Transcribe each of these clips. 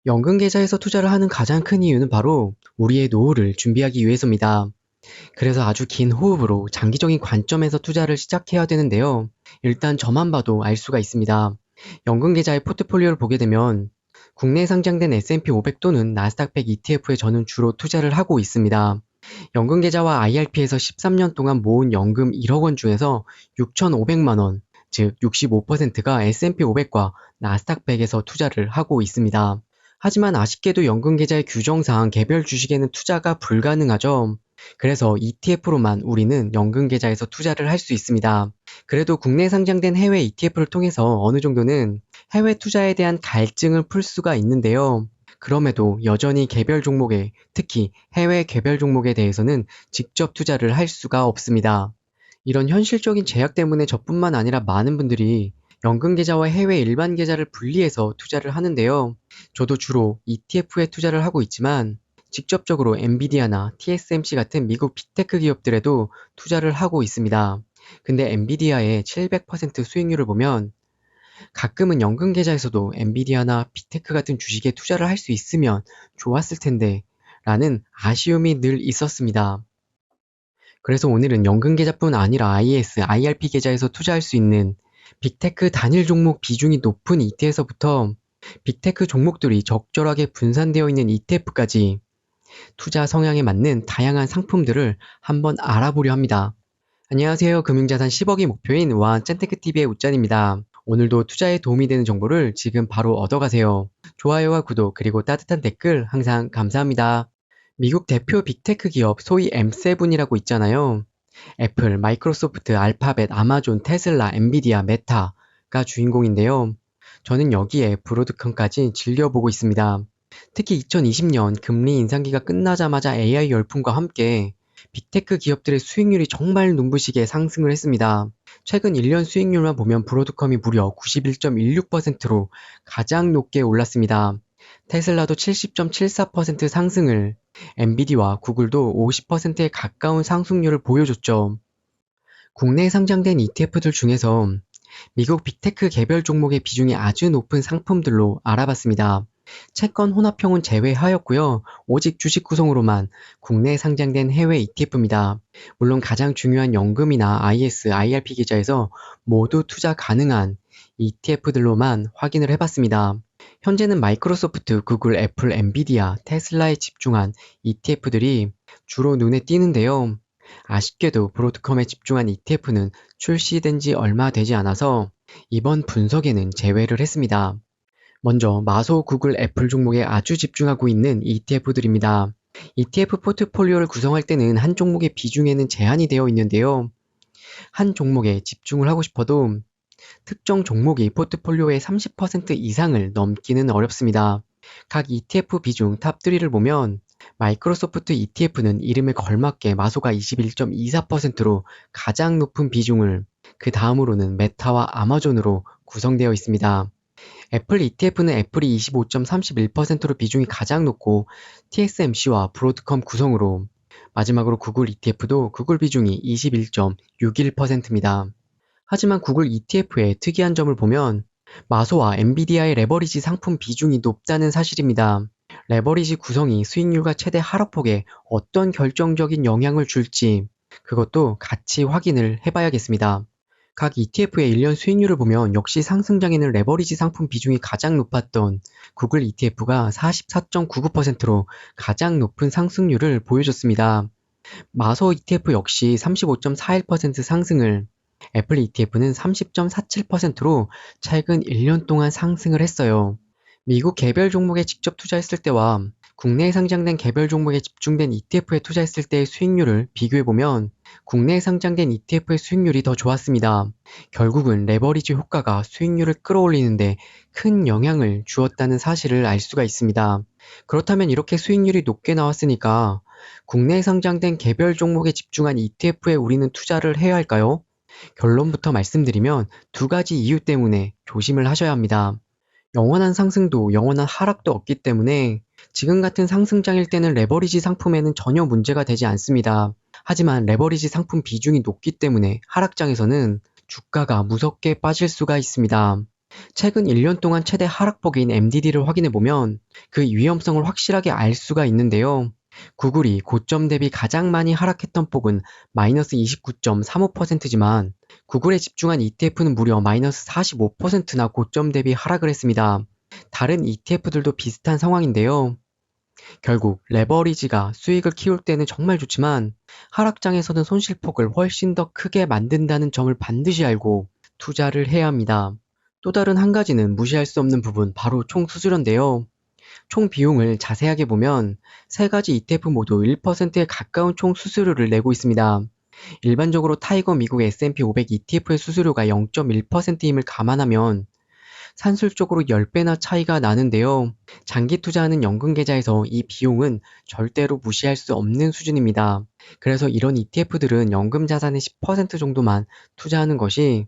연금 계좌에서 투자를 하는 가장 큰 이유는 바로 우리의 노후를 준비하기 위해서입니다. 그래서 아주 긴 호흡으로 장기적인 관점에서 투자를 시작해야 되는데요. 일단 저만 봐도 알 수가 있습니다. 연금 계좌의 포트폴리오를 보게 되면 국내에 상장된 S&P 500 또는 나스닥 100 ETF에 저는 주로 투자를 하고 있습니다. 연금 계좌와 IRP에서 13년 동안 모은 연금 1억 원 중에서 6,500만 원, 즉 65%가 S&P 500과 나스닥 100에서 투자를 하고 있습니다. 하지만 아쉽게도 연금 계좌의 규정상 개별 주식에는 투자가 불가능하죠. 그래서 ETF로만 우리는 연금 계좌에서 투자를 할 수 있습니다. 그래도 국내에 상장된 해외 ETF를 통해서 어느 정도는 해외 투자에 대한 갈증을 풀 수가 있는데요. 그럼에도 여전히 개별 종목에, 특히 해외 개별 종목에 대해서는 직접 투자를 할 수가 없습니다. 이런 현실적인 제약 때문에 저뿐만 아니라 많은 분들이 연금 계좌와 해외 일반 계좌를 분리해서 투자를 하는데요. 저도 주로 ETF에 투자를 하고 있지만 직접적으로 엔비디아나 TSMC 같은 미국 빅테크 기업들에도 투자를 하고 있습니다. 근데 엔비디아의 700% 수익률을 보면 가끔은 연금 계좌에서도 엔비디아나 빅테크 같은 주식에 투자를 할 수 있으면 좋았을 텐데 라는 아쉬움이 늘 있었습니다. 그래서 오늘은 연금 계좌뿐 아니라 IS, IRP 계좌에서 투자할 수 있는 빅테크 단일 종목 비중이 높은 ETF에서부터 빅테크 종목들이 적절하게 분산되어 있는 ETF까지 투자 성향에 맞는 다양한 상품들을 한번 알아보려 합니다. 안녕하세요. 금융자산 10억이 목표인 와cen테크TV의 웃잔입니다. 오늘도 투자에 도움이 되는 정보를 지금 바로 얻어가세요. 좋아요와 구독 그리고 따뜻한 댓글 항상 감사합니다. 미국 대표 빅테크 기업 소위 M7이라고 있잖아요. 애플, 마이크로소프트, 알파벳, 아마존, 테슬라, 엔비디아, 메타가 주인공인데요. 저는 여기에 브로드컴까지 즐겨보고 있습니다. 특히 2020년 금리 인상기가 끝나자마자 AI 열풍과 함께 빅테크 기업들의 수익률이 정말 눈부시게 상승을 했습니다. 최근 1년 수익률만 보면 브로드컴이 무려 91.16%로 가장 높게 올랐습니다. 테슬라도 70.74% 상승을, 엔비디와 구글도 50%에 가까운 상승률을 보여줬죠. 국내에 상장된 ETF들 중에서 미국 빅테크 개별 종목의 비중이 아주 높은 상품들로 알아봤습니다. 채권 혼합형은 제외하였고요. 오직 주식 구성으로만 국내에 상장된 해외 ETF입니다. 물론 가장 중요한 연금이나 IS, IRP 계좌에서 모두 투자 가능한 ETF들로만 확인을 해봤습니다. 현재는 마이크로소프트, 구글, 애플, 엔비디아, 테슬라에 집중한 ETF들이 주로 눈에 띄는데요. 아쉽게도 브로드컴에 집중한 ETF는 출시된 지 얼마 되지 않아서 이번 분석에는 제외를 했습니다. 먼저 마소, 구글, 애플 종목에 아주 집중하고 있는 ETF들입니다. ETF 포트폴리오를 구성할 때는 한 종목의 비중에는 제한이 되어 있는데요. 한 종목에 집중을 하고 싶어도 특정 종목이 포트폴리오의 30% 이상을 넘기는 어렵습니다. 각 ETF 비중 탑3를 보면 마이크로소프트 ETF는 이름에 걸맞게 마소가 21.24%로 가장 높은 비중을, 그 다음으로는 메타와 아마존으로 구성되어 있습니다. 애플 ETF는 애플이 25.31%로 비중이 가장 높고 TSMC와 브로드컴 구성으로, 마지막으로 구글 ETF도 구글 비중이 21.61%입니다. 하지만 구글 ETF의 특이한 점을 보면 마소와 엔비디아의 레버리지 상품 비중이 높다는 사실입니다. 레버리지 구성이 수익률과 최대 하락폭에 어떤 결정적인 영향을 줄지 그것도 같이 확인을 해봐야겠습니다. 각 ETF의 1년 수익률을 보면 역시 상승장에는 레버리지 상품 비중이 가장 높았던 구글 ETF가 44.99%로 가장 높은 상승률을 보여줬습니다. 마소 ETF 역시 35.41% 상승을, 애플 ETF는 30.47%로 최근 1년 동안 상승을 했어요. 미국 개별 종목에 직접 투자했을 때와 국내에 상장된 개별 종목에 집중된 ETF에 투자했을 때의 수익률을 비교해보면 국내에 상장된 ETF의 수익률이 더 좋았습니다. 결국은 레버리지 효과가 수익률을 끌어올리는데 큰 영향을 주었다는 사실을 알 수가 있습니다. 그렇다면 이렇게 수익률이 높게 나왔으니까 국내에 상장된 개별 종목에 집중한 ETF에 우리는 투자를 해야 할까요? 결론부터 말씀드리면 두 가지 이유 때문에 조심을 하셔야 합니다. 영원한 상승도 영원한 하락도 없기 때문에 지금 같은 상승장일 때는 레버리지 상품에는 전혀 문제가 되지 않습니다. 하지만 레버리지 상품 비중이 높기 때문에 하락장에서는 주가가 무섭게 빠질 수가 있습니다. 최근 1년 동안 최대 하락폭인 MDD를 확인해보면 그 위험성을 확실하게 알 수가 있는데요. 구글이 고점 대비 가장 많이 하락했던 폭은 마이너스 29.35%지만 구글에 집중한 ETF는 무려 마이너스 45%나 고점 대비 하락을 했습니다. 다른 ETF들도 비슷한 상황인데요. 결국 레버리지가 수익을 키울 때는 정말 좋지만 하락장에서는 손실폭을 훨씬 더 크게 만든다는 점을 반드시 알고 투자를 해야 합니다. 또 다른 한 가지는 무시할 수 없는 부분, 바로 총 수수료인데요. 총 비용을 자세하게 보면 세 가지 ETF 모두 1%에 가까운 총 수수료를 내고 있습니다. 일반적으로 타이거 미국 S&P 500 ETF의 수수료가 0.1%임을 감안하면 산술적으로 10배나 차이가 나는데요. 장기 투자하는 연금 계좌에서 이 비용은 절대로 무시할 수 없는 수준입니다. 그래서 이런 ETF들은 연금 자산의 10% 정도만 투자하는 것이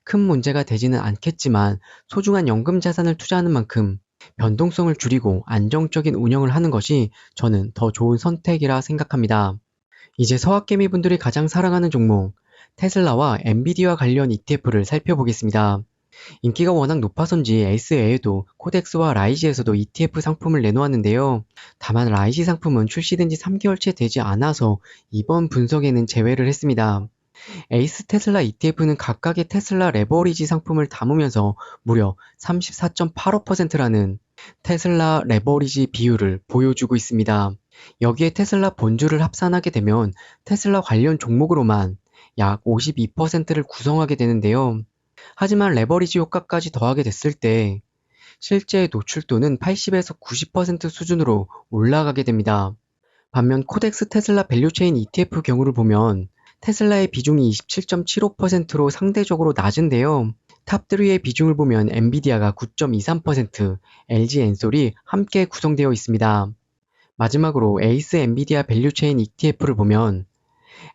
큰 문제가 되지는 않겠지만 소중한 연금 자산을 투자하는 만큼 변동성을 줄이고 안정적인 운영을 하는 것이 저는 더 좋은 선택이라 생각합니다. 이제 서학개미 분들이 가장 사랑하는 종목 테슬라와 엔비디아 관련 ETF를 살펴보겠습니다. 인기가 워낙 높아서인지 에이스 외에도 코덱스와 라이지에서도 ETF 상품을 내놓았는데요. 다만 라이지 상품은 출시된 지 3개월 채 되지 않아서 이번 분석에는 제외를 했습니다. 에이스 테슬라 ETF는 각각의 테슬라 레버리지 상품을 담으면서 무려 34.85%라는 테슬라 레버리지 비율을 보여주고 있습니다. 여기에 테슬라 본주를 합산하게 되면 테슬라 관련 종목으로만 약 52%를 구성하게 되는데요. 하지만 레버리지 효과까지 더하게 됐을 때 실제 노출도는 80에서 90% 수준으로 올라가게 됩니다. 반면 코덱스 테슬라 밸류체인 ETF 경우를 보면 테슬라의 비중이 27.75%로 상대적으로 낮은데요. 탑3의 비중을 보면 엔비디아가 9.23%, LG 엔솔이 함께 구성되어 있습니다. 마지막으로 에이스 엔비디아 밸류체인 ETF를 보면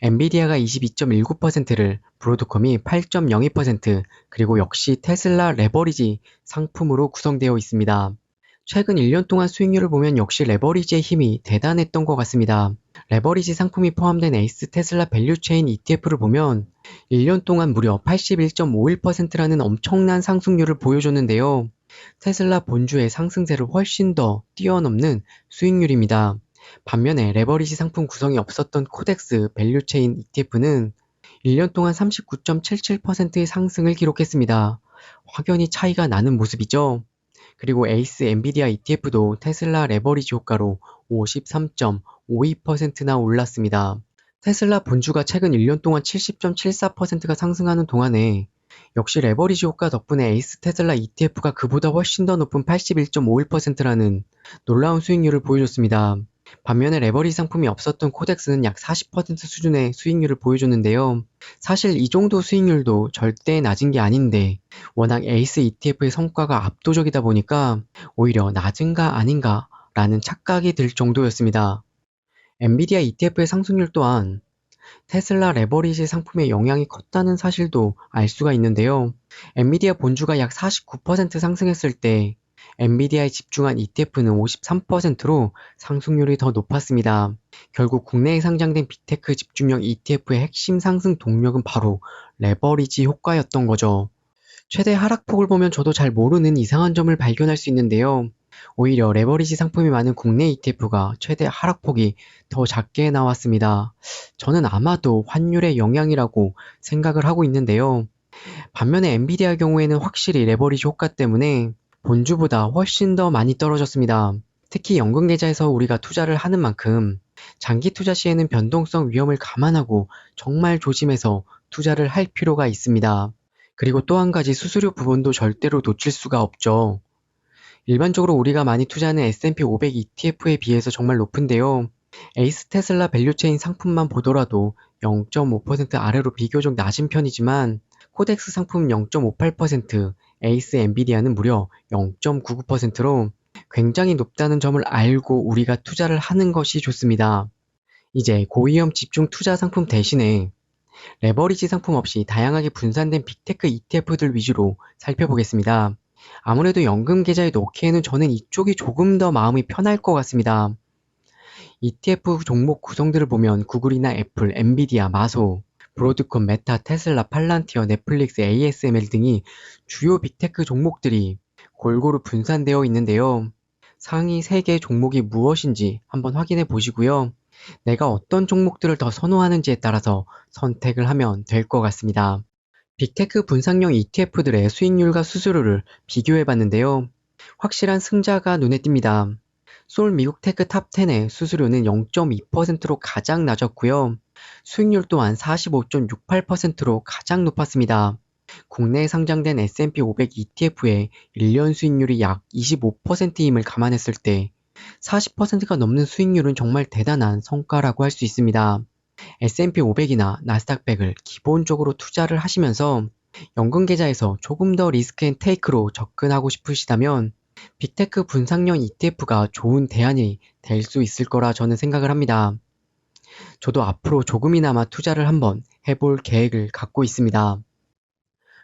엔비디아가 22.19%를, 브로드컴이 8.02%, 그리고 역시 테슬라 레버리지 상품으로 구성되어 있습니다. 최근 1년 동안 수익률을 보면 역시 레버리지의 힘이 대단했던 것 같습니다. 레버리지 상품이 포함된 에이스 테슬라 밸류체인 ETF를 보면 1년 동안 무려 81.51%라는 엄청난 상승률을 보여줬는데요. 테슬라 본주의 상승세를 훨씬 더 뛰어넘는 수익률입니다. 반면에 레버리지 상품 구성이 없었던 코덱스 밸류체인 ETF는 1년 동안 39.77%의 상승을 기록했습니다. 확연히 차이가 나는 모습이죠. 그리고 에이스 엔비디아 ETF도 테슬라 레버리지 효과로 53.52%나 올랐습니다. 테슬라 본주가 최근 1년 동안 70.74%가 상승하는 동안에 역시 레버리지 효과 덕분에 에이스 테슬라 ETF가 그보다 훨씬 더 높은 81.51%라는 놀라운 수익률을 보여줬습니다. 반면에 레버리지 상품이 없었던 코덱스는 약 40% 수준의 수익률을 보여줬는데요. 사실 이 정도 수익률도 절대 낮은 게 아닌데 워낙 에이스 ETF의 성과가 압도적이다 보니까 오히려 낮은가 아닌가 라는 착각이 들 정도였습니다. 엔비디아 ETF의 상승률 또한 테슬라 레버리지 상품의 영향이 컸다는 사실도 알 수가 있는데요. 엔비디아 본주가 약 49% 상승했을 때 엔비디아에 집중한 ETF는 53%로 상승률이 더 높았습니다. 결국 국내에 상장된 빅테크 집중형 ETF의 핵심 상승 동력은 바로 레버리지 효과였던 거죠. 최대 하락폭을 보면 저도 잘 모르는 이상한 점을 발견할 수 있는데요. 오히려 레버리지 상품이 많은 국내 ETF가 최대 하락폭이 더 작게 나왔습니다. 저는 아마도 환율의 영향이라고 생각을 하고 있는데요. 반면에 엔비디아 경우에는 확실히 레버리지 효과 때문에 본주보다 훨씬 더 많이 떨어졌습니다. 특히 연금 계좌에서 우리가 투자를 하는 만큼 장기 투자 시에는 변동성 위험을 감안하고 정말 조심해서 투자를 할 필요가 있습니다. 그리고 또 한 가지 수수료 부분도 절대로 놓칠 수가 없죠. 일반적으로 우리가 많이 투자하는 S&P 500 ETF에 비해서 정말 높은데요. 에이스 테슬라 밸류체인 상품만 보더라도 0.5% 아래로 비교적 낮은 편이지만 코덱스 상품 0.58%, 에이스 엔비디아는 무려 0.99%로 굉장히 높다는 점을 알고 우리가 투자를 하는 것이 좋습니다. 이제 고위험 집중 투자 상품 대신에 레버리지 상품 없이 다양하게 분산된 빅테크 ETF들 위주로 살펴보겠습니다. 아무래도 연금 계좌에 넣기에는 저는 이쪽이 조금 더 마음이 편할 것 같습니다. ETF 종목 구성들을 보면 구글이나 애플, 엔비디아, 마소, 브로드콤, 메타, 테슬라, 팔란티어, 넷플릭스, ASML 등이 주요 빅테크 종목들이 골고루 분산되어 있는데요. 상위 3개 종목이 무엇인지 한번 확인해 보시고요. 내가 어떤 종목들을 더 선호하는지에 따라서 선택을 하면 될 것 같습니다. 빅테크 분산형 ETF들의 수익률과 수수료를 비교해 봤는데요. 확실한 승자가 눈에 띕니다. 솔 미국 테크 탑 10의 수수료는 0.2%로 가장 낮았고요. 수익률 또한 45.68%로 가장 높았습니다. 국내에 상장된 S&P 500 ETF의 1년 수익률이 약 25%임을 감안했을 때 40%가 넘는 수익률은 정말 대단한 성과라고 할 수 있습니다. S&P 500이나 나스닥 100을 기본적으로 투자를 하시면서 연금 계좌에서 조금 더 리스크 앤 테이크로 접근하고 싶으시다면 빅테크 분산형 ETF가 좋은 대안이 될 수 있을 거라 저는 생각을 합니다. 저도 앞으로 조금이나마 투자를 한번 해볼 계획을 갖고 있습니다.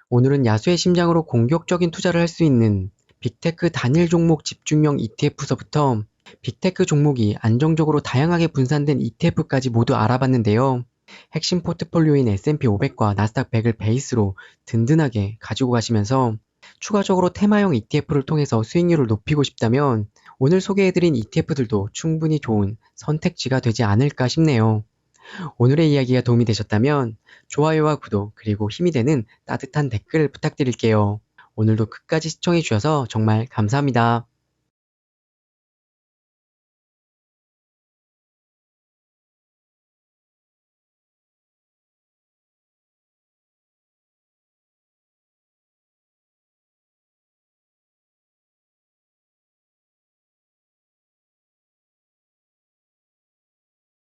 오늘은 야수의 심장으로 공격적인 투자를 할 수 있는 빅테크 단일 종목 집중형 ETF서부터 빅테크 종목이 안정적으로 다양하게 분산된 ETF까지 모두 알아봤는데요. 핵심 포트폴리오인 S&P 500과 나스닥 100을 베이스로 든든하게 가지고 가시면서 추가적으로 테마형 ETF를 통해서 수익률을 높이고 싶다면 오늘 소개해드린 ETF들도 충분히 좋은 선택지가 되지 않을까 싶네요. 오늘의 이야기가 도움이 되셨다면 좋아요와 구독 그리고 힘이 되는 따뜻한 댓글 부탁드릴게요. 오늘도 끝까지 시청해주셔서 정말 감사합니다.